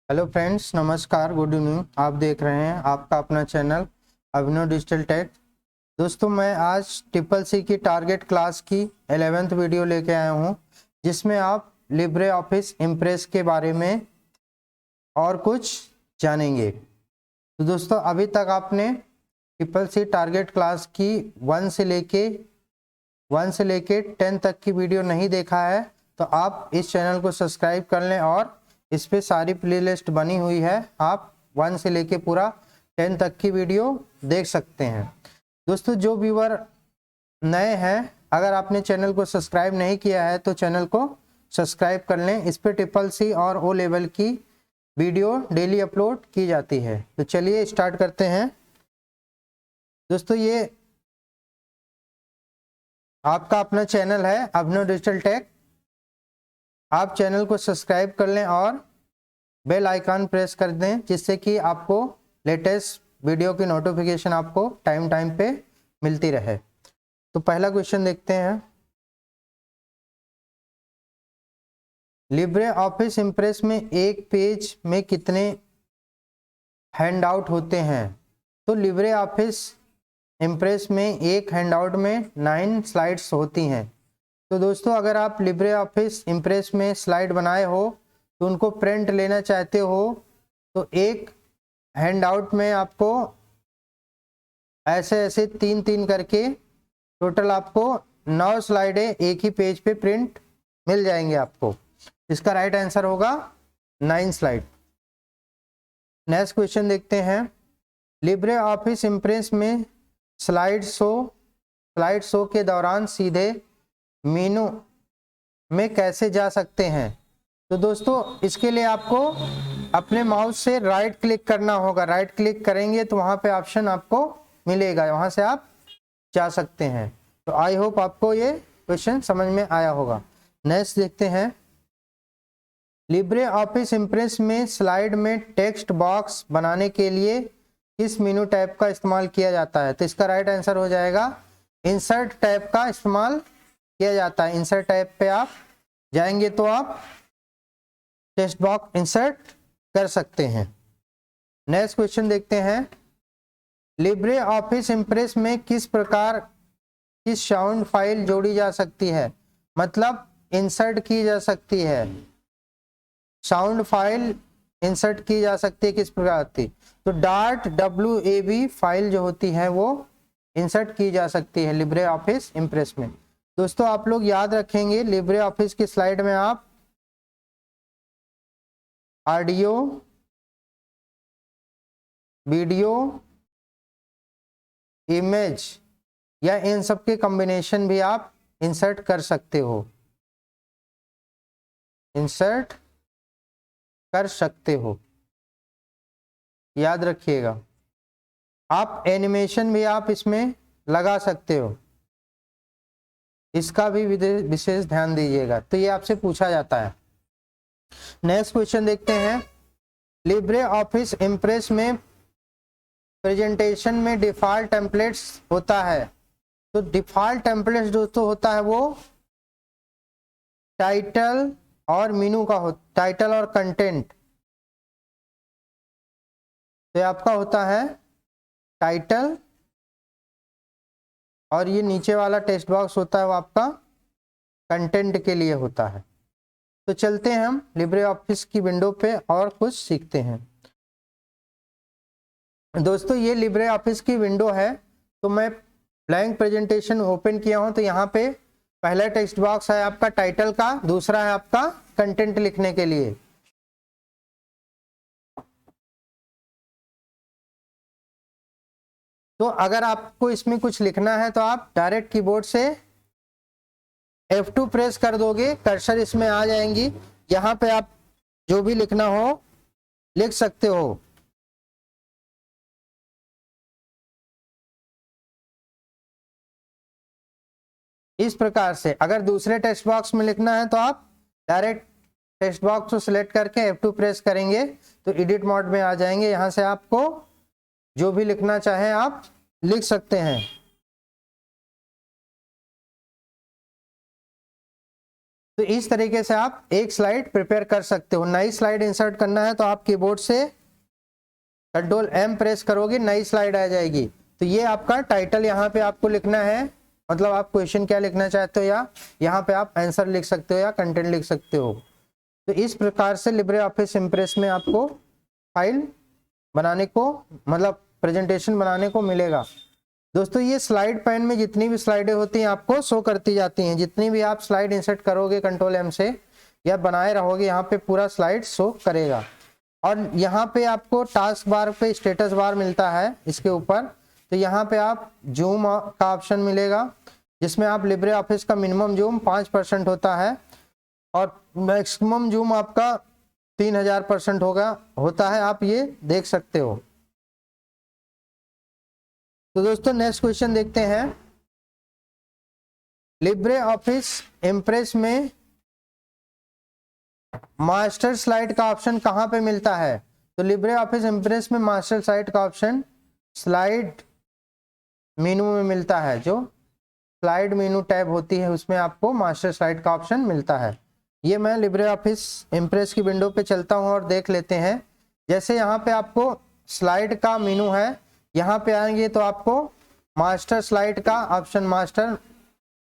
Hello friends, नमस्कार, good evening. आप देख रहे हैं आपका अपना चैनल अभिनव डिजिटल टेक। दोस्तों, मैं आज ट्रिपल सी की टारगेट क्लास की 11th वीडियो लेके आया हूं, जिसमें आप लिब्रे ऑफिस इम्प्रेस के बारे में और कुछ जानेंगे। तो दोस्तों, अभी तक आपने ट्रिपल सी टारगेट क्लास की 1 से लेके 10 तक की वीडियो नहीं देखा है तो आप इस चैनल को सब्सक्राइब कर लें और इस पे सारी प्लेलिस्ट बनी हुई है। आप 1 से लेके पूरा 10 तक की वीडियो देख सकते हैं। दोस्तों, जो व्यूअर नए हैं, अगर आपने चैनल को सब्सक्राइब नहीं किया है तो चैनल को सब्सक्राइब कर लें। इस पे ट्रिपल सी और ओ लेवल की वीडियो डेली अपलोड की जाती है। तो चलिए स्टार्ट करते हैं। दोस्तों, ये आपका अपना चैनल है अभिनव डिजिटल टेक। आप चैनल को सब्सक्राइब कर लें और बेल आइकन प्रेस कर दें, जिससे कि आपको लेटेस्ट वीडियो की नोटिफिकेशन आपको टाइम पे मिलती रहे। तो पहला क्वेश्चन देखते हैं। लिब्रे ऑफिस इम्प्रेस में एक पेज में कितने हैंडआउट होते हैं? तो लिब्रे ऑफिस इम्प्रेस में एक हैंडआउट में 9 स्लाइड्स होती हैं। तो दोस्तों, अगर आप लिब्रे ऑफिस इम्प्रेस में स्लाइड बनाए हो तो उनको प्रिंट लेना चाहते हो तो एक हैंडआउट में आपको ऐसे ऐसे 3-3 करके टोटल आपको 9 स्लाइडें एक ही पेज पे प्रिंट मिल जाएंगे आपको। इसका राइट आंसर होगा 9 स्लाइड। नेक्स्ट क्वेश्चन देखते हैं। लिब्रे ऑफिस इम्प्रेस में स्लाइड शो के दौरान सीधे मेनू में कैसे जा सकते हैं? तो दोस्तों, इसके लिए आपको अपने माउस से राइट क्लिक करना होगा। राइट क्लिक करेंगे तो वहां पे ऑप्शन आपको मिलेगा, वहां से आप जा सकते हैं। तो आई होप आपको ये क्वेश्चन समझ में आया होगा। नेक्स्ट देखते हैं। लिब्रे ऑफिस इम्प्रेस में स्लाइड में टेक्स्ट बॉक्स बनाने के लिए किस मेनू टैब का इस्तेमाल किया जाता है? तो इसका राइट आंसर हो जाएगा इंसर्ट टैब का इस्तेमाल किया जाता है। इंसर्ट टैब पे आप जाएंगे तो आप टेक्स्ट बॉक्स इंसर्ट कर सकते हैं। नेक्स्ट क्वेश्चन देखते हैं। लिब्रे ऑफिस इम्प्रेस में किस साउंड फाइल जोड़ी जा सकती है? मतलब इंसर्ट की जा सकती है। साउंड फाइल इंसर्ट की जा सकती है किस प्रकार की? तो .wav फाइल जो होती है वो इंसर्ट की जा सकती है लिब्रे ऑफिस इम्प्रेस में। दोस्तों, आप लोग याद रखेंगे, लिब्रे ऑफिस की स्लाइड में आप ऑडियो, वीडियो, इमेज या इन सब के कॉम्बिनेशन भी आप इंसर्ट कर सकते हो। इंसर्ट कर सकते हो, याद रखिएगा। आप एनिमेशन भी आप इसमें लगा सकते हो, इसका भी विशेष ध्यान दीजिएगा। तो ये आपसे पूछा जाता है। नेक्स्ट क्वेश्चन देखते हैं। लिब्रे ऑफिस इम्प्रेस में प्रेजेंटेशन में डिफॉल्ट टेम्पलेट्स होता है। तो डिफॉल्ट टेम्पलेट्स दोस्तों होता है वो टाइटल और मेनू का टाइटल और कंटेंट। तो आपका होता है टाइटल और ये नीचे वाला टेक्स्ट बॉक्स होता है वो आपका कंटेंट के लिए होता है। तो चलते हैं हम लिब्रे ऑफिस की विंडो पे और कुछ सीखते हैं। दोस्तों, ये लिब्रे ऑफिस की विंडो है। तो मैं ब्लैंक प्रेजेंटेशन ओपन किया हूं। तो यहाँ पे पहला टेक्स्ट बॉक्स है आपका टाइटल का, दूसरा है आपका कंटेंट लिखने के लिए। तो अगर आपको इसमें कुछ लिखना है तो आप डायरेक्ट कीबोर्ड से F2 प्रेस कर दोगे, कर्सर इसमें आ जाएंगी। यहाँ पे आप जो भी लिखना हो लिख सकते हो। इस प्रकार से अगर दूसरे टेक्स्ट बॉक्स में लिखना है तो आप डायरेक्ट टेक्स्ट बॉक्स को सिलेक्ट करके F2 प्रेस करेंगे तो एडिट मोड में आ जाएंगे। यहाँ से आपको जो भी लिखना चाहे आप लिख सकते हैं। तो इस तरीके से आप एक स्लाइड प्रिपेयर कर सकते हो। नई स्लाइड इंसर्ट करना है तो आप कीबोर्ड से कंट्रोल एम प्रेस करोगे, नई स्लाइड आ जाएगी। तो ये आपका टाइटल यहाँ पे आपको लिखना है, मतलब आप क्वेश्चन क्या लिखना चाहते हो, या यहाँ पे आप आंसर लिख सकते हो या कंटेंट लिख सकते हो। तो इस प्रकार से लिब्रे ऑफिस इम्प्रेस में आपको फाइल बनाने को, मतलब प्रेजेंटेशन बनाने को मिलेगा। दोस्तों ये स्लाइड पैन में जितनी भी स्लाइडें होती हैं आपको शो करती जाती हैं। जितनी भी आप स्लाइड इंसर्ट करोगे कंट्रोल एम से या बनाए रहोगे, यहाँ पे पूरा स्लाइड शो करेगा। और यहाँ पे आपको टास्क बार पे स्टेटस बार मिलता है इसके ऊपर। तो यहाँ पे आप जूम का ऑप्शन मिलेगा, जिसमें आप लिब्रे ऑफिस का मिनिमम जूम 5% होता है और मैक्सिमम जूम आपका 3000% होता है, आप ये देख सकते हो। तो दोस्तों नेक्स्ट क्वेश्चन देखते हैं। लिब्रे ऑफिस इम्प्रेस में मास्टर स्लाइड का ऑप्शन कहां पे मिलता है? तो लिब्रे ऑफिस इम्प्रेस में मास्टर स्लाइड का ऑप्शन स्लाइड मेनू में मिलता है। जो स्लाइड मेनू टैब होती है उसमें आपको मास्टर स्लाइड का ऑप्शन मिलता है। ये मैं लिब्रे ऑफिस इम्प्रेस की विंडो पे चलता हूं और देख लेते हैं। जैसे यहाँ पे आपको स्लाइड का मेनू है, यहाँ पे आएंगे तो आपको मास्टर स्लाइड का ऑप्शन, मास्टर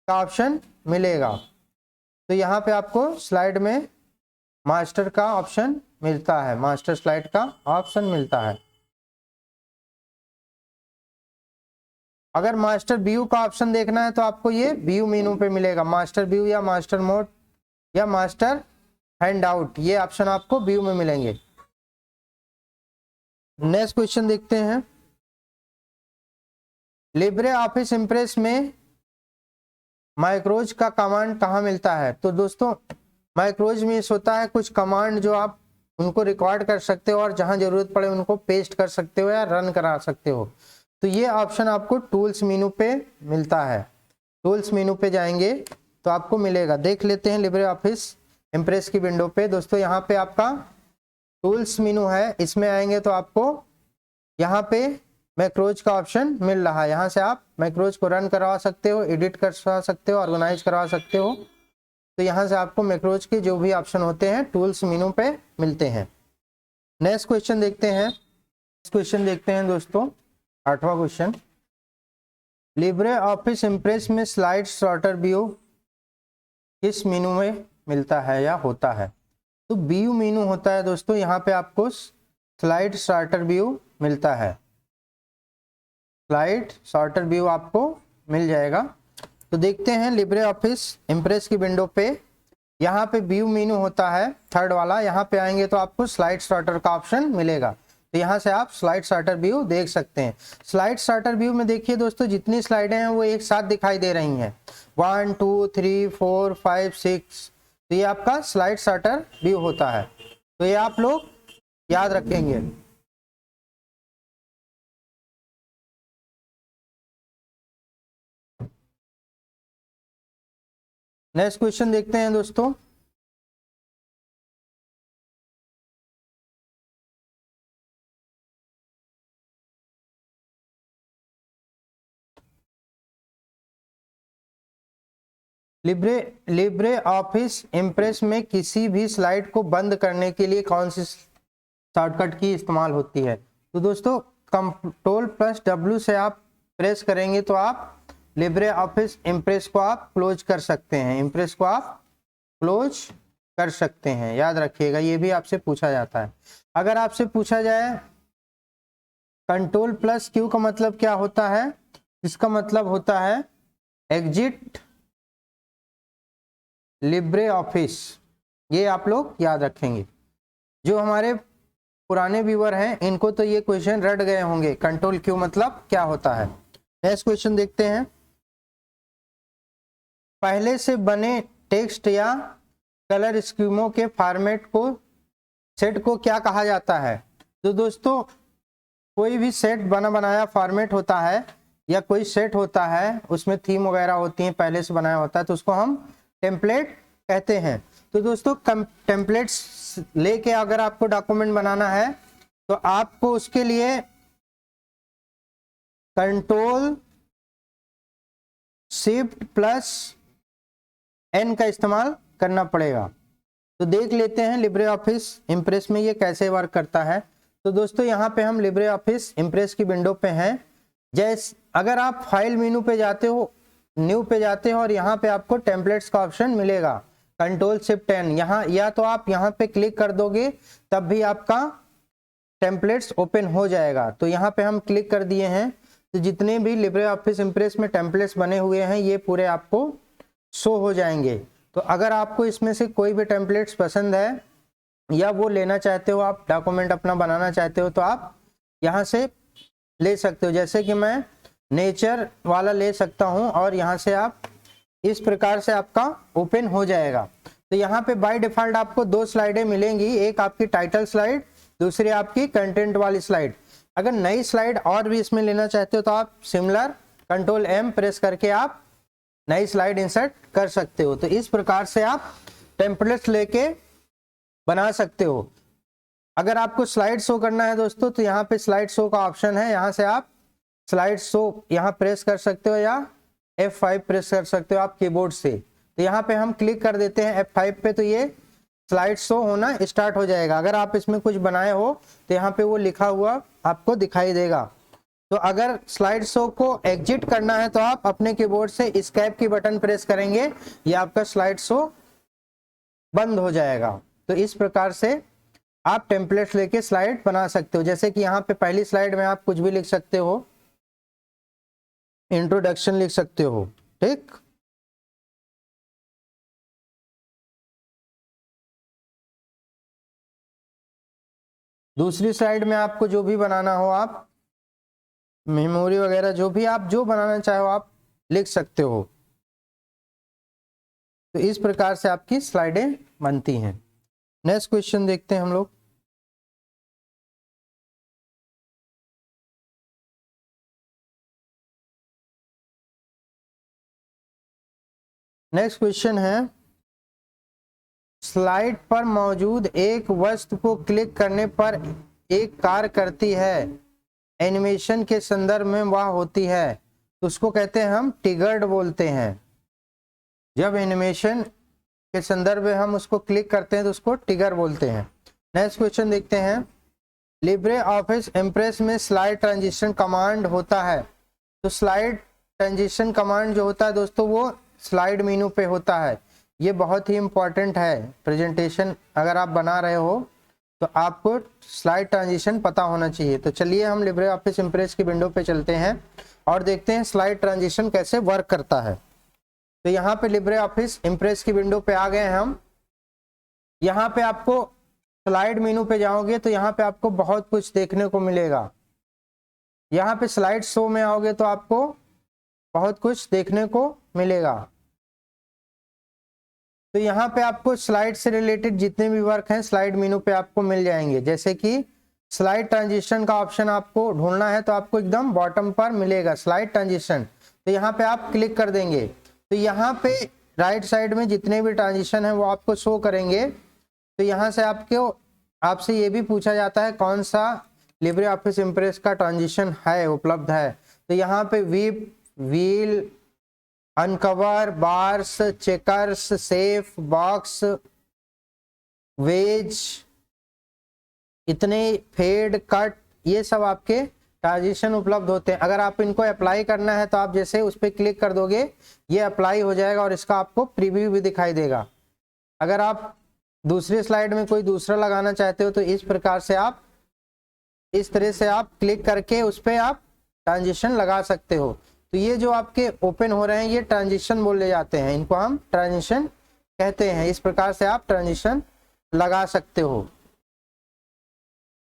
का ऑप्शन मिलेगा। तो यहाँ पे आपको स्लाइड में मास्टर का ऑप्शन मिलता है, मास्टर स्लाइड का ऑप्शन मिलता है। अगर मास्टर व्यू का ऑप्शन देखना है तो आपको ये व्यू मेनू पे मिलेगा। मास्टर व्यू या मास्टर मोड या मास्टर हैंडआउट, ये ऑप्शन आपको व्यू में मिलेंगे। नेक्स्ट क्वेश्चन देखते हैं। लिब्रे ऑफिस इम्प्रेस में माइक्रोज का कमांड कहाँ मिलता है? तो दोस्तों माइक्रोज में होता है कुछ कमांड जो आप उनको रिकॉर्ड कर सकते हो और जहां जरूरत पड़े उनको पेस्ट कर सकते हो या रन करा सकते हो। तो ये ऑप्शन आपको टूल्स मेनू पे मिलता है। टूल्स मेनू पे जाएंगे तो आपको मिलेगा। देख लेते हैं लिब्रे ऑफिस इम्प्रेस की विंडो पे। दोस्तों यहाँ पे आपका टूल्स मेनू है, इसमें आएंगे तो आपको यहाँ पे मैक्रोज का ऑप्शन मिल रहा है। यहाँ से आप मैक्रोज को रन करवा सकते हो, एडिट करवा सकते हो, ऑर्गेनाइज करवा सकते हो। तो यहाँ से आपको मैक्रोज के जो भी ऑप्शन होते हैं टूल्स मेनू पे मिलते हैं। नेक्स्ट क्वेश्चन देखते हैं। नेक्स्ट क्वेश्चन देखते हैं दोस्तों, 8वां क्वेश्चन। लिब्रे ऑफिस इम्प्रेस में स्लाइड सॉर्टर व्यू किस मेनू में मिलता है या होता है? तो व्यू मेनू होता है दोस्तों। यहाँ पे आपको स्लाइड सॉर्टर व्यू मिलता है। स्लाइड सॉर्टर व्यू आपको मिल जाएगा। तो देखते हैं लिब्रे ऑफिस इम्प्रेस की विंडो पे, यहाँ पे व्यू मेनू होता है थर्ड वाला। यहाँ पे आएंगे तो आपको स्लाइड सॉर्टर का ऑप्शन मिलेगा। तो यहाँ से आप स्लाइड सॉर्टर व्यू देख सकते हैं। स्लाइड सॉर्टर व्यू में देखिए दोस्तों, जितनी स्लाइडें हैं वो एक साथ दिखाई दे रही हैं, 1 2 3 4 5 6। तो ये आपका स्लाइड सॉर्टर व्यू होता है। तो ये आप लोग याद रखेंगे। नेक्स्ट क्वेश्चन देखते हैं दोस्तों। लिब्रे ऑफिस इम्प्रेस में किसी भी स्लाइड को बंद करने के लिए कौन सी शॉर्टकट की इस्तेमाल होती है? तो दोस्तों Ctrl+W से आप प्रेस करेंगे तो आप लिब्रे ऑफिस इम्प्रेस को आप क्लोज कर सकते हैं। इम्प्रेस को आप क्लोज कर सकते हैं, याद रखिएगा। ये भी आपसे पूछा जाता है। अगर आपसे पूछा जाए Ctrl+Q का मतलब क्या होता है? इसका मतलब होता है एग्जिट लिब्रे ऑफिस। ये आप लोग याद रखेंगे। जो हमारे पुराने व्यूअर हैं इनको तो ये क्वेश्चन रट गए होंगे, Ctrl+Q मतलब क्या होता है। नेक्स्ट क्वेश्चन देखते हैं। पहले से बने टेक्स्ट या कलर स्कीमों के फॉर्मेट को सेट को क्या कहा जाता है? तो दोस्तों कोई भी सेट बना बनाया फॉर्मेट होता है या कोई सेट होता है, उसमें थीम वगैरह होती है, पहले से बनाया होता है, तो उसको हम टेम्पलेट कहते हैं। तो दोस्तों टेम्पलेट्स लेके अगर आपको डॉक्यूमेंट बनाना है तो आपको उसके लिए Ctrl+Shift+N का इस्तेमाल करना पड़ेगा। तो देख लेते हैं लिब्रे ऑफिस इम्प्रेस में ये कैसे वर्क करता है। तो दोस्तों यहाँ पे हम लिब्रे ऑफिस इम्प्रेस की विंडो पे हैं। जैसे अगर आप फाइल मेनू पे जाते हो, न्यू पे जाते हो और यहाँ पे आपको टेम्पलेट्स का ऑप्शन मिलेगा, Ctrl+Shift+N, यहाँ या तो आप यहाँ पे क्लिक कर दोगे तब भी आपका टेम्पलेट्स ओपन हो जाएगा। तो यहाँ पे हम क्लिक कर दिए हैं, तो जितने भी लिब्रे ऑफिस इम्प्रेस में टेम्पलेट्स बने हुए हैं ये पूरे आपको शो हो जाएंगे। तो अगर आपको इसमें से कोई भी टेम्पलेट्स पसंद है या वो लेना चाहते हो, आप डॉक्यूमेंट अपना बनाना चाहते हो, तो आप यहाँ से ले सकते हो। जैसे कि मैं नेचर वाला ले सकता हूँ और यहाँ से आप इस प्रकार से आपका ओपन हो जाएगा। तो यहाँ पे बाय डिफॉल्ट आपको दो स्लाइडें मिलेंगी, एक आपकी टाइटल स्लाइड, दूसरी आपकी कंटेंट वाली स्लाइड। अगर नई स्लाइड और भी इसमें लेना चाहते हो तो आप सिमिलर Ctrl+M प्रेस करके आप नई स्लाइड इंसर्ट कर सकते हो। तो इस प्रकार से आप टेम्पलेट्स लेके बना सकते हो। अगर आपको स्लाइड शो करना है दोस्तों तो यहाँ पे स्लाइड शो का ऑप्शन है, यहाँ से आप स्लाइड शो यहाँ प्रेस कर सकते हो या F5 प्रेस कर सकते हो आप कीबोर्ड से। तो यहाँ पे हम क्लिक कर देते हैं F5 पे, तो ये स्लाइड शो होना स्टार्ट हो जाएगा। अगर आप इसमें कुछ बनाए हो तो यहाँ पे वो लिखा हुआ आपको दिखाई देगा। तो अगर स्लाइड शो को एग्जिट करना है तो आप अपने कीबोर्ड से एस्केप की बटन प्रेस करेंगे, या आपका स्लाइड शो बंद हो जाएगा। तो इस प्रकार से आप टेम्पलेट्स लेके स्लाइड बना सकते हो। जैसे कि यहाँ पे पहली स्लाइड में आप कुछ भी लिख सकते हो, इंट्रोडक्शन लिख सकते हो, ठीक। दूसरी स्लाइड में आपको जो भी बनाना हो, आप मेमोरी वगैरह जो भी आप जो बनाना चाहो आप लिख सकते हो। तो इस प्रकार से आपकी स्लाइडें बनती हैं। नेक्स्ट क्वेश्चन देखते हैं हम लोग। नेक्स्ट क्वेश्चन है, स्लाइड पर मौजूद एक वस्तु को क्लिक करने पर एक कार्य करती है, एनिमेशन के संदर्भ में वह होती है, तो उसको कहते हैं हम ट्रिगर्ड बोलते हैं। जब एनिमेशन के संदर्भ में हम उसको क्लिक करते हैं तो उसको ट्रिगर बोलते हैं। नेक्स्ट क्वेश्चन देखते हैं, लिब्रे ऑफिस इम्प्रेस में स्लाइड ट्रांजिशन कमांड होता है। तो स्लाइड ट्रांजिशन कमांड जो होता है दोस्तों वो स्लाइड मेनू पे होता है। ये बहुत ही इंपॉर्टेंट है, प्रेजेंटेशन अगर आप बना रहे हो तो आपको स्लाइड ट्रांजिशन पता होना चाहिए। तो चलिए हम लिब्रे ऑफिस इम्प्रेस की विंडो पे चलते हैं और देखते हैं स्लाइड ट्रांजिशन कैसे वर्क करता है। तो यहाँ पे लिब्रे ऑफिस इम्प्रेस की विंडो पे आ गए हैं हम। यहाँ पे आपको स्लाइड मेनू पे जाओगे तो यहाँ पे आपको बहुत कुछ देखने को मिलेगा। यहाँ पे स्लाइड शो में आओगे तो आपको बहुत कुछ देखने को मिलेगा। तो यहाँ पे आपको स्लाइड से रिलेटेड जितने भी वर्क हैं स्लाइड मेनू पे आपको मिल जाएंगे। जैसे कि स्लाइड ट्रांजिशन का ऑप्शन आपको ढूंढना है तो आपको एकदम बॉटम पर मिलेगा स्लाइड ट्रांजिशन। तो यहाँ पे आप क्लिक कर देंगे तो यहाँ पे राइट साइड में जितने भी ट्रांजिशन है वो आपको शो करेंगे। तो यहाँ से आपसे ये भी पूछा जाता है कौन सा लिब्रे ऑफिस इम्प्रेस का ट्रांजिशन है उपलब्ध है। तो यहाँ पे wipe, wheel, uncover, bars, checkers, shape, box, wedge, इतने फेड, कट, ये सब आपके ट्रांजिशन उपलब्ध होते हैं। अगर आप इनको अप्लाई करना है तो आप जैसे उस पर क्लिक कर दोगे ये अप्लाई हो जाएगा और इसका आपको प्रीव्यू भी दिखाई देगा। अगर आप दूसरी स्लाइड में कोई दूसरा लगाना चाहते हो तो इस प्रकार से आप इस तरह से आप क्लिक करके उस पर आप ट्रांजिशन लगा सकते हो। तो ये जो आपके ओपन हो रहे हैं ये ट्रांजिशन बोले जाते हैं, इनको हम ट्रांजिशन कहते हैं। इस प्रकार से आप ट्रांजिशन लगा सकते हो।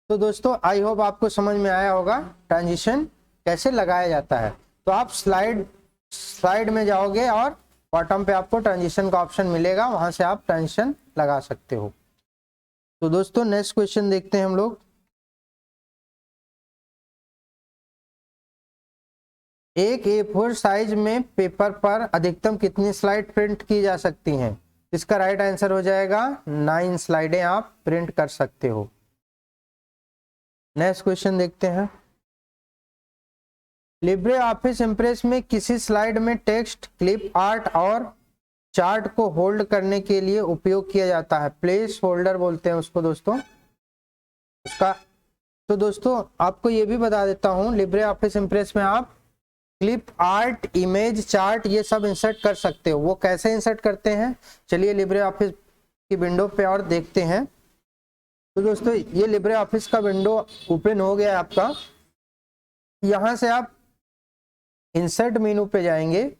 तो दोस्तों आई होप आपको समझ में आया होगा ट्रांजिशन कैसे लगाया जाता है। तो आप स्लाइड में जाओगे और बॉटम पे आपको ट्रांजिशन का ऑप्शन मिलेगा, वहां से आप ट्रांजिशन लगा सकते हो। तो दोस्तों नेक्स्ट क्वेश्चन देखते हैं हम लोग। एक A4 साइज में पेपर पर अधिकतम कितनी स्लाइड प्रिंट की जा सकती हैं? इसका राइट आंसर हो जाएगा 9 स्लाइडें आप प्रिंट कर सकते हो। नेक्स्ट क्वेश्चन देखते हैं, लिब्रे ऑफिस इम्प्रेस में किसी स्लाइड में टेक्स्ट, क्लिप आर्ट और चार्ट को होल्ड करने के लिए उपयोग किया जाता है, प्लेस होल्डर बोलते हैं उसको दोस्तों उसका। तो दोस्तों आपको ये भी बता देता हूँ, लिब्रे ऑफिस इम्प्रेस में आप क्लिप आर्ट, इमेज, चार्ट ये सब इंसर्ट कर सकते हो। वो कैसे इंसर्ट करते हैं, चलिए लिब्रे ऑफिस की विंडो पे और देखते हैं। तो दोस्तों ये लिब्रे ऑफिस का विंडो ओपन हो गया है आपका। यहाँ से आप इंसर्ट मेनू पे जाएंगे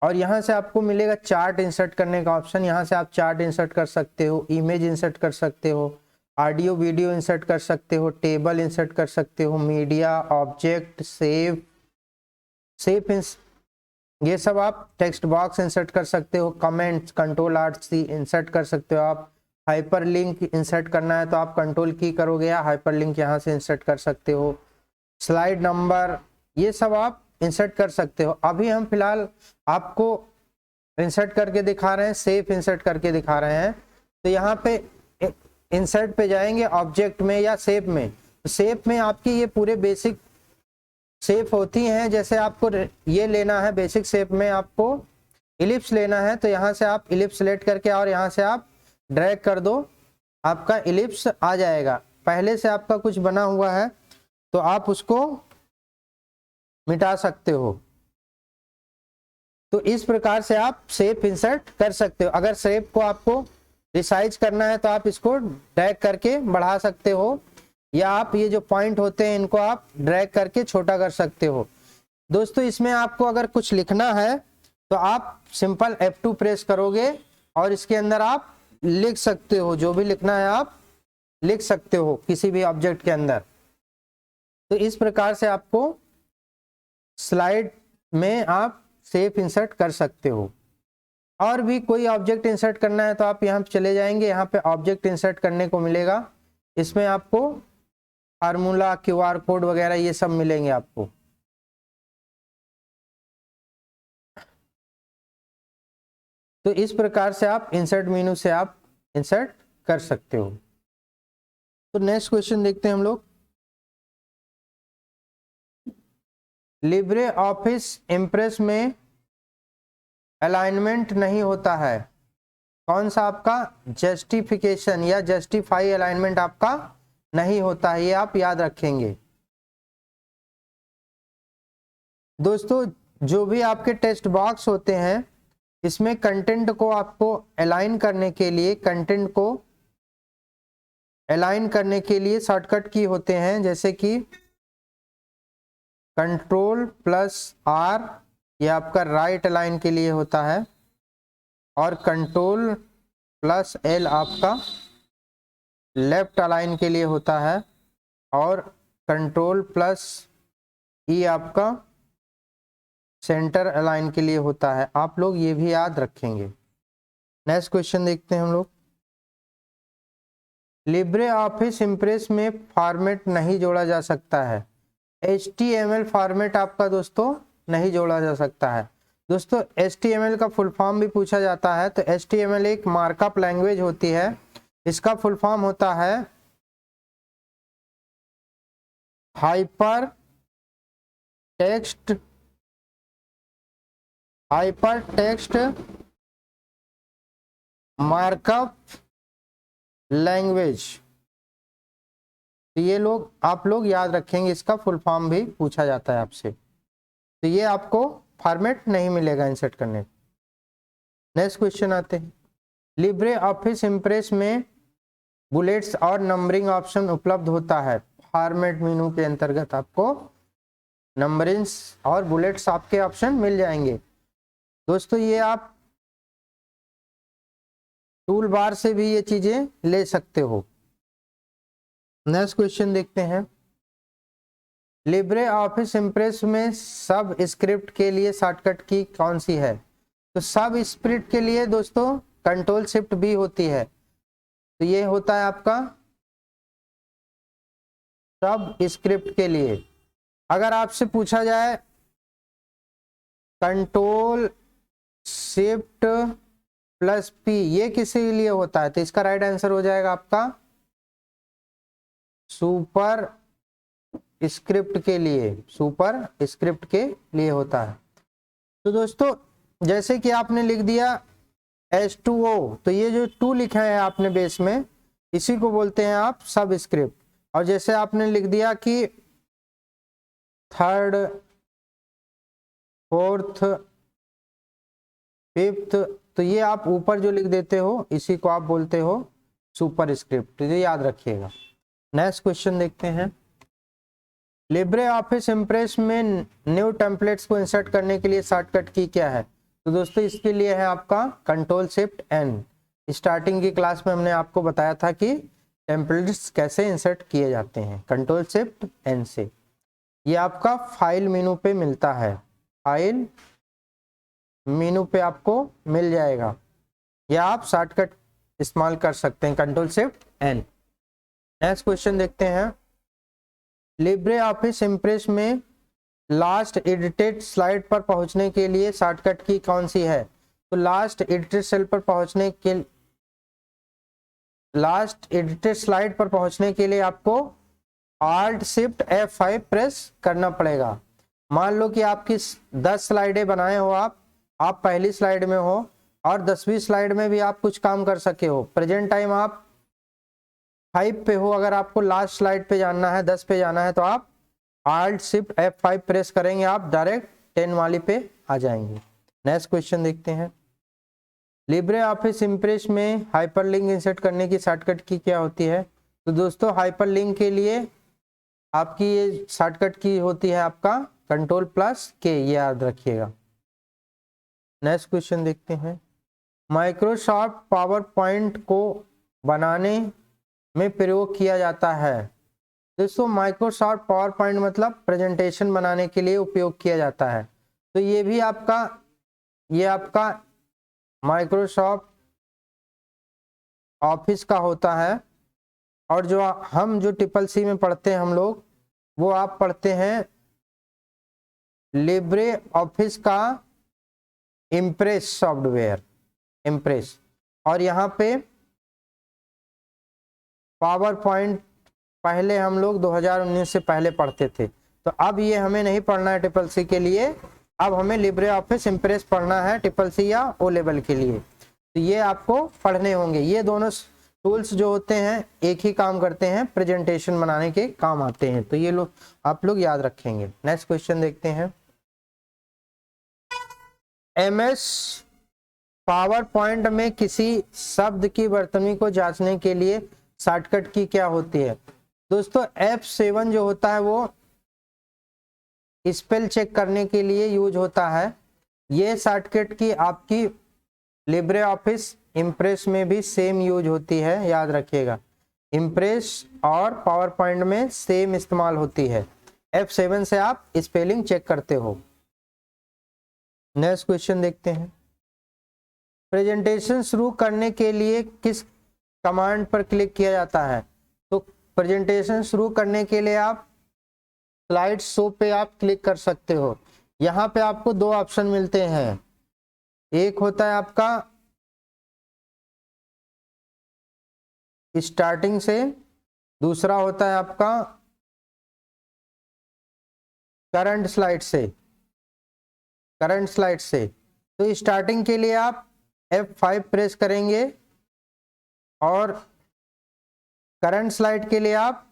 और यहाँ से आपको मिलेगा चार्ट इंसर्ट करने का ऑप्शन। यहाँ से आप चार्ट इंसर्ट कर सकते हो, इमेज इंसर्ट कर सकते हो, ऑडियो वीडियो इंसर्ट कर सकते हो, टेबल इंसर्ट कर सकते हो, मीडिया, ऑब्जेक्ट, सेव ये सब आप टेक्स्ट बॉक्स इंसर्ट कर सकते हो, कमेंट्स, कंट्रोल आर्ट सी इंसर्ट कर सकते हो आप। हाइपर लिंक इंसर्ट करना है तो आप कंट्रोल की करोगे या हाइपर लिंक यहाँ से इंसर्ट कर सकते हो। स्लाइड नंबर ये सब आप इंसर्ट कर सकते हो। अभी हम फिलहाल आपको इंसर्ट करके दिखा रहे हैं, सेफ इंसर्ट करके दिखा रहे हैं। तो यहाँ पे इंसर्ट पे जाएंगे ऑब्जेक्ट में या सेप में। सेप में आपकी ये पूरे बेसिक शेप होती हैं। जैसे आपको ये लेना है बेसिक शेप में, आपको इलिप्स लेना है तो यहाँ से आप इलिप्स सेलेक्ट करके और यहाँ से आप ड्रैग कर दो, आपका इलिप्स आ जाएगा। पहले से आपका कुछ बना हुआ है तो आप उसको मिटा सकते हो। तो इस प्रकार से आप शेप इंसर्ट कर सकते हो। अगर शेप को आपको रिसाइज करना है तो आप इसको ड्रैग करके बढ़ा सकते हो, या आप ये जो पॉइंट होते हैं इनको आप ड्रैग करके छोटा कर सकते हो। दोस्तों इसमें आपको अगर कुछ लिखना है तो आप सिंपल F2 प्रेस करोगे और इसके अंदर आप लिख सकते हो, जो भी लिखना है आप लिख सकते हो किसी भी ऑब्जेक्ट के अंदर। तो इस प्रकार से आपको स्लाइड में आप शेप इंसर्ट कर सकते हो। और भी कोई ऑब्जेक्ट इंसर्ट करना है तो आप यहाँ चले जाएंगे, यहाँ पे ऑब्जेक्ट इंसर्ट करने को मिलेगा। इसमें आपको फार्मूला, QR कोड वगैरह ये सब मिलेंगे आपको। तो इस प्रकार से आप इंसर्ट मेनू से आप इंसर्ट कर सकते हो। तो नेक्स्ट क्वेश्चन देखते हैं हम लोग। लिब्रे ऑफिस इम्प्रेस में अलाइनमेंट नहीं होता है, कौन सा आपका जस्टिफिकेशन या जस्टिफाई अलाइनमेंट आपका नहीं होता है, ये आप याद रखेंगे। दोस्तों जो भी आपके टेक्स्ट बॉक्स होते हैं इसमें कंटेंट को आपको अलाइन करने के लिए, कंटेंट को अलाइन करने के लिए शॉर्टकट की होते हैं, जैसे कि Ctrl+R ये आपका राइट अलाइन के लिए होता है, और Ctrl+L आपका लेफ्ट अलाइन के लिए होता है, और Ctrl+E आपका सेंटर अलाइन के लिए होता है। आप लोग ये भी याद रखेंगे। नेक्स्ट क्वेश्चन देखते हैं हम लोग। लिब्रे ऑफिस इम्प्रेस में फॉर्मेट नहीं जोड़ा जा सकता है, HTML फॉर्मेट आपका दोस्तों नहीं जोड़ा जा सकता है। दोस्तों HTML का फुल फॉर्म भी पूछा जाता है। तो HTML एक मार्कअप लैंग्वेज होती है, इसका फुल फॉर्म होता है हाइपर टेक्स्ट मार्कअप लैंग्वेज। तो ये लोग आप लोग याद रखेंगे, इसका फुल फॉर्म भी पूछा जाता है आपसे। तो ये आपको फॉर्मेट नहीं मिलेगा इंसर्ट करने। नेक्स्ट क्वेश्चन आते हैं। लिब्रे ऑफिस इम्प्रेस में बुलेट्स और नंबरिंग ऑप्शन उपलब्ध होता है, फॉर्मेट मेनू के अंतर्गत आपको नंबरिंग्स और बुलेट्स आपके ऑप्शन मिल जाएंगे। दोस्तों ये आप टूल बार से भी ये चीजें ले सकते हो। नेक्स्ट क्वेश्चन देखते हैं। लिब्रे ऑफिस इम्प्रेस में सब स्क्रिप्ट के लिए शॉर्टकट की कौन सी है? तो सब स्क्रिप्ट के लिए दोस्तों Ctrl+Shift+B होती है। तो ये होता है आपका सब स्क्रिप्ट के लिए। अगर आपसे पूछा जाए Ctrl+Shift+P ये किसी लिए होता है, तो इसका राइट आंसर हो जाएगा आपका सुपर स्क्रिप्ट के लिए, सुपर स्क्रिप्ट के लिए होता है। तो दोस्तों जैसे कि आपने लिख दिया H2O, तो ये जो 2 लिखा है आपने बेस में, इसी को बोलते हैं आप सबस्क्रिप्ट। और जैसे आपने लिख दिया कि थर्ड, फोर्थ, फिफ्थ, तो ये आप ऊपर जो लिख देते हो इसी को आप बोलते हो सुपर स्क्रिप्ट, तो ये याद रखिएगा। नेक्स्ट क्वेश्चन देखते हैं। लिब्रे ऑफिस इम्प्रेस में न्यू टेम्पलेट्स को इंसर्ट करने के लिए शॉर्टकट की क्या है? तो दोस्तों इसके लिए है आपका कंट्रोल शिफ्ट एन। स्टार्टिंग की क्लास में हमने आपको बताया था कि टेम्पलेट्स कैसे इंसर्ट किए जाते हैं, कंट्रोल शिफ्ट एन से। ये आपका फाइल मेनू पे मिलता है, फाइल मेनू पे आपको मिल जाएगा, या आप शॉर्टकट इस्तेमाल कर सकते हैं control shift N. Next question देखते हैं। लिब्रे ऑफिस इम्प्रेस में लास्ट एडिटेड स्लाइड पर पहुंचने के लिए शॉर्टकट की कौन सी है? तो लास्ट एडिटेड स्लाइड पर पहुंचने के लिए आपको Alt Shift F5 प्रेस करना पड़ेगा। मान लो कि आपकी 10 स्लाइडें बनाए हो, आप पहली स्लाइड में हो और 10वीं स्लाइड में भी आप कुछ काम कर सके हो। प्रेजेंट टाइम आप 5 पे हो, अगर आपको लास्ट स्लाइड पे जाना है, 10 पे जाना है, तो आप Alt Shift F5 प्रेस करेंगे, आप डायरेक्ट 10 वाली पे आ जाएंगे। नेक्स्ट क्वेश्चन देखते हैं। लिब्रे ऑफिस इम्प्रेस में हाइपरलिंक इंसर्ट करने की शॉर्टकट की क्या होती है? तो दोस्तों हाइपरलिंक के लिए आपकी ये शॉर्टकट की होती है आपका Ctrl+K, ये याद रखिएगा। नेक्स्ट क्वेश्चन देखते हैं। माइक्रोसॉफ्ट पावर पॉइंट को बनाने में प्रयोग किया जाता है। दोस्तों माइक्रोसॉफ्ट पावर पॉइंट मतलब प्रेजेंटेशन बनाने के लिए उपयोग किया जाता है। तो ये भी आपका माइक्रोसॉफ्ट ऑफिस का होता है। और जो हम जो CCC में पढ़ते हैं हम लोग, वो आप पढ़ते हैं लिब्रे ऑफिस का इम्प्रेस सॉफ्टवेयर, इम्प्रेस। और यहाँ पे पावर पॉइंट पहले हम लोग 2019 से पहले पढ़ते थे, तो अब ये हमें नहीं पढ़ना है CCC के लिए, अब हमें लिब्रे ऑफिस इम्प्रेस पढ़ना है CCC या O लेवल के लिए। तो ये आपको पढ़ने होंगे। ये दोनों टूल्स जो होते हैं एक ही काम करते हैं, प्रेजेंटेशन बनाने के काम आते हैं, तो ये लोग आप लोग याद रखेंगे। नेक्स्ट क्वेश्चन देखते हैं। MS पावर पॉइंट में किसी शब्द की वर्तनी को जांचने के लिए शॉर्टकट की क्या होती है? दोस्तों F7 जो होता है वो स्पेल चेक करने के लिए यूज होता है। ये शॉर्टकट की आपकी लिब्रे ऑफिस इम्प्रेस में भी सेम यूज होती है, याद रखिएगा। इम्प्रेस और पावर पॉइंट में सेम इस्तेमाल होती है। F7 से आप स्पेलिंग चेक करते हो। नेक्स्ट क्वेश्चन देखते हैं। प्रेजेंटेशन शुरू करने के लिए किस कमांड पर क्लिक किया जाता है? तो प्रेजेंटेशन शुरू करने के लिए आप स्लाइड शो पे आप क्लिक कर सकते हो। यहाँ पे आपको 2 ऑप्शन मिलते हैं, एक होता है आपका स्टार्टिंग से, दूसरा होता है आपका करंट स्लाइड से। तो स्टार्टिंग के लिए आप F5 प्रेस करेंगे और करंट स्लाइड के लिए आप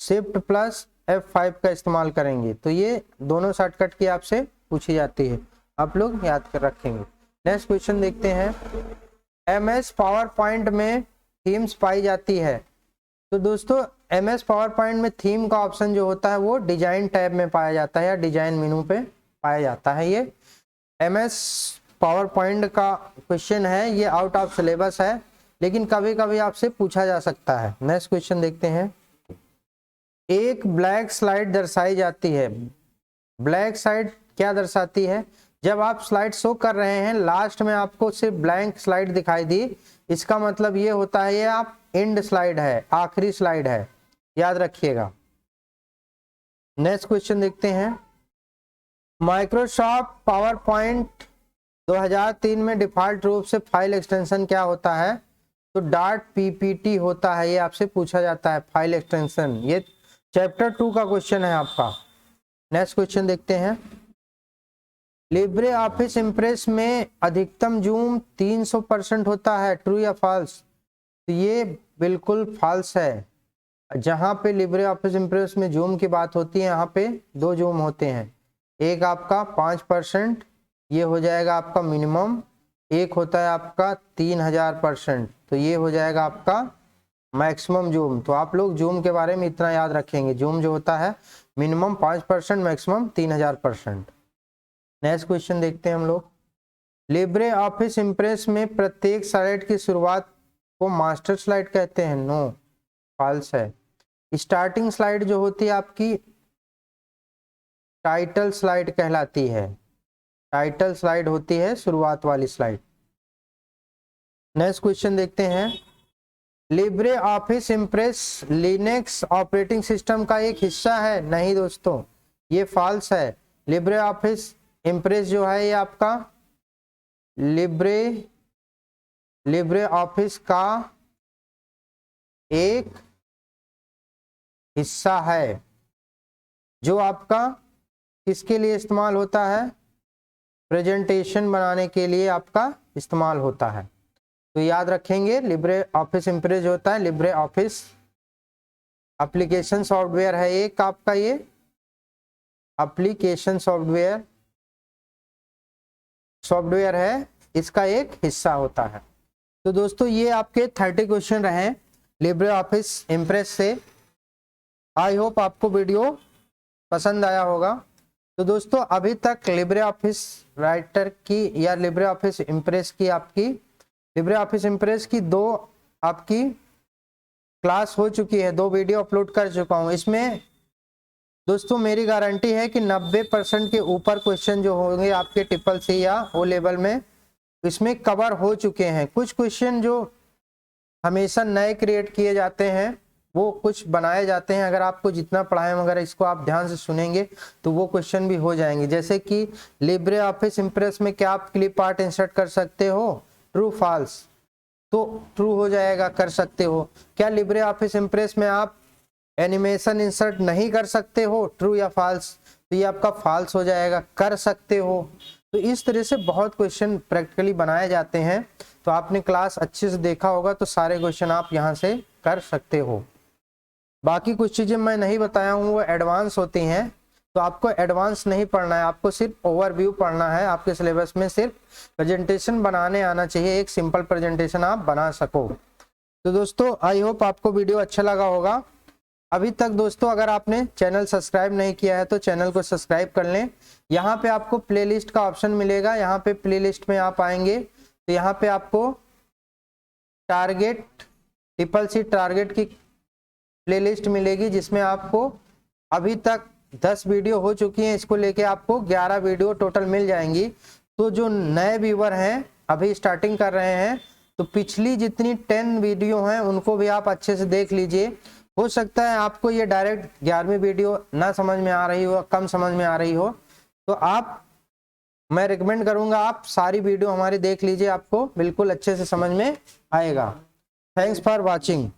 Shift+F5 का इस्तेमाल करेंगे। तो ये दोनों शॉर्टकट की आपसे पूछी जाती है, आप लोग याद कर रखेंगे। नेक्स्ट क्वेश्चन देखते हैं। MS पावर पॉइंट में थीम्स पाई जाती है। तो दोस्तों MS पावर पॉइंट में थीम का ऑप्शन जो होता है वो डिजाइन टैब में पाया जाता है या डिजाइन मेनू पे पाया जाता है। ये MS पावर पॉइंट का क्वेश्चन है, ये आउट ऑफ सिलेबस है, लेकिन कभी कभी आपसे पूछा जा सकता है। नेक्स्ट क्वेश्चन देखते हैं। एक ब्लैक स्लाइड दर्शाई जाती है। ब्लैक स्लाइड क्या दर्शाती है? जब आप स्लाइड शो कर रहे हैं, लास्ट में आपको सिर्फ ब्लैंक स्लाइड दिखाई दी, इसका मतलब ये होता है ये आप एंड स्लाइड है, आखिरी स्लाइड है, याद रखिएगा। नेक्स्ट क्वेश्चन देखते हैं। माइक्रोसॉफ्ट पावर पॉइंट 2003 में डिफॉल्ट रूप से फाइल एक्सटेंशन क्या होता है? तो .ppt होता है, ये आपसे पूछा जाता है फाइल एक्सटेंशन। ये चैप्टर 2 का क्वेश्चन है आपका। नेक्स्ट क्वेश्चन देखते हैं। लिब्रे ऑफिस इम्प्रेस में अधिकतम जूम 300% होता है, ट्रू या फॉल्स? तो ये बिल्कुल फॉल्स है। जहां पे लिब्रे ऑफिस इम्प्रेस में जूम की बात होती है, यहाँ पे 2 जूम होते हैं। एक आपका 5%, ये हो जाएगा आपका मिनिमम। एक होता है आपका 3000%, तो ये हो जाएगा आपका मैक्सिमम जूम। तो आप लोग जूम के बारे में इतना याद रखेंगे, जूम जो होता है मिनिमम 5%, मैक्सिमम 3000%। नेक्स्ट क्वेश्चन देखते हैं हम लोग। लिब्रे ऑफिस इम्प्रेस में प्रत्येक स्लाइड की शुरुआत को मास्टर स्लाइड कहते हैं? नो, फॉल्स है। स्टार्टिंग स्लाइड जो होती है आपकी टाइटल स्लाइड कहलाती है। टाइटल स्लाइड होती है शुरुआत वाली स्लाइड। नेक्स्ट क्वेश्चन देखते हैं। Libre Office impress Linux operating system का एक हिस्सा है? नहीं दोस्तों, ये फॉल्स है। लिब्रे ऑफिस इम्प्रेस जो है ये आपका लिब्रे ऑफिस का एक हिस्सा है, जो आपका किसके लिए इस्तेमाल होता है? प्रेजेंटेशन बनाने के लिए आपका इस्तेमाल होता है। तो याद रखेंगे, लिब्रे ऑफिस इम्प्रेस जो होता है लिब्रे ऑफिस एप्लीकेशन सॉफ्टवेयर है एक आपका, ये एप्लीकेशन सॉफ्टवेयर है, इसका एक हिस्सा होता है। तो दोस्तों ये आपके 30 क्वेश्चन रहे लिब्रे ऑफिस इम्प्रेस से। आई होप आपको वीडियो पसंद आया होगा। तो दोस्तों अभी तक लिब्रे ऑफिस राइटर की या लिब्रे ऑफिस इम्प्रेस की 2 आपकी क्लास हो चुकी है, 2 वीडियो अपलोड कर चुका हूं। इसमें दोस्तों मेरी गारंटी है कि 90% के ऊपर क्वेश्चन जो होंगे आपके CCC या O लेवल में, इसमें कवर हो चुके हैं। कुछ क्वेश्चन जो हमेशा नए क्रिएट किए जाते हैं, वो कुछ बनाए जाते हैं। अगर आपको जितना पढ़ाएं, मगर इसको आप ध्यान से सुनेंगे तो वो क्वेश्चन भी हो जाएंगे। जैसे कि लिब्रे ऑफिस इम्प्रेस में क्या आप क्लिप आर्ट इंसर्ट कर सकते हो? True false? तो ट्रू हो जाएगा, कर सकते हो। क्या लिब्रे ऑफिस इम्प्रेस में आप एनिमेशन इंसर्ट नहीं कर सकते हो? ट्रू या फॉल्स? तो ये आपका फॉल्स हो जाएगा, कर सकते हो। तो इस तरह से बहुत क्वेश्चन प्रैक्टिकली बनाए जाते हैं। तो आपने क्लास अच्छे से देखा होगा, तो सारे क्वेश्चन आप यहाँ से कर सकते हो। बाकी कुछ चीज़ें मैं नहीं बताया हूँ, वो एडवांस होती हैं, तो आपको एडवांस नहीं पढ़ना है, आपको सिर्फ ओवरव्यू पढ़ना है। आपके सिलेबस में सिर्फ प्रेजेंटेशन बनाने आना चाहिए, एक सिंपल प्रेजेंटेशन आप बना सको। तो दोस्तों आई होप आपको वीडियो अच्छा लगा होगा। अभी तक दोस्तों अगर आपने चैनल सब्सक्राइब नहीं किया है तो चैनल को सब्सक्राइब कर लें। यहाँ पे आपको प्लेलिस्ट का ऑप्शन मिलेगा, यहाँ पे प्लेलिस्ट में आप आएंगे तो यहाँ पे आपको CCC टारगेट की प्लेलिस्ट मिलेगी, जिसमें आपको अभी तक 10 वीडियो हो चुकी हैं, इसको लेके आपको 11 वीडियो टोटल मिल जाएंगी। तो जो नए व्यूवर हैं, अभी स्टार्टिंग कर रहे हैं, तो पिछली जितनी 10 वीडियो हैं उनको भी आप अच्छे से देख लीजिए। हो सकता है आपको ये डायरेक्ट 11वीं वीडियो ना समझ में आ रही हो, कम समझ में आ रही हो, तो मैं रिकमेंड करूंगा आप सारी वीडियो हमारी देख लीजिए, आपको बिल्कुल अच्छे से समझ में आएगा। Thanks for watching.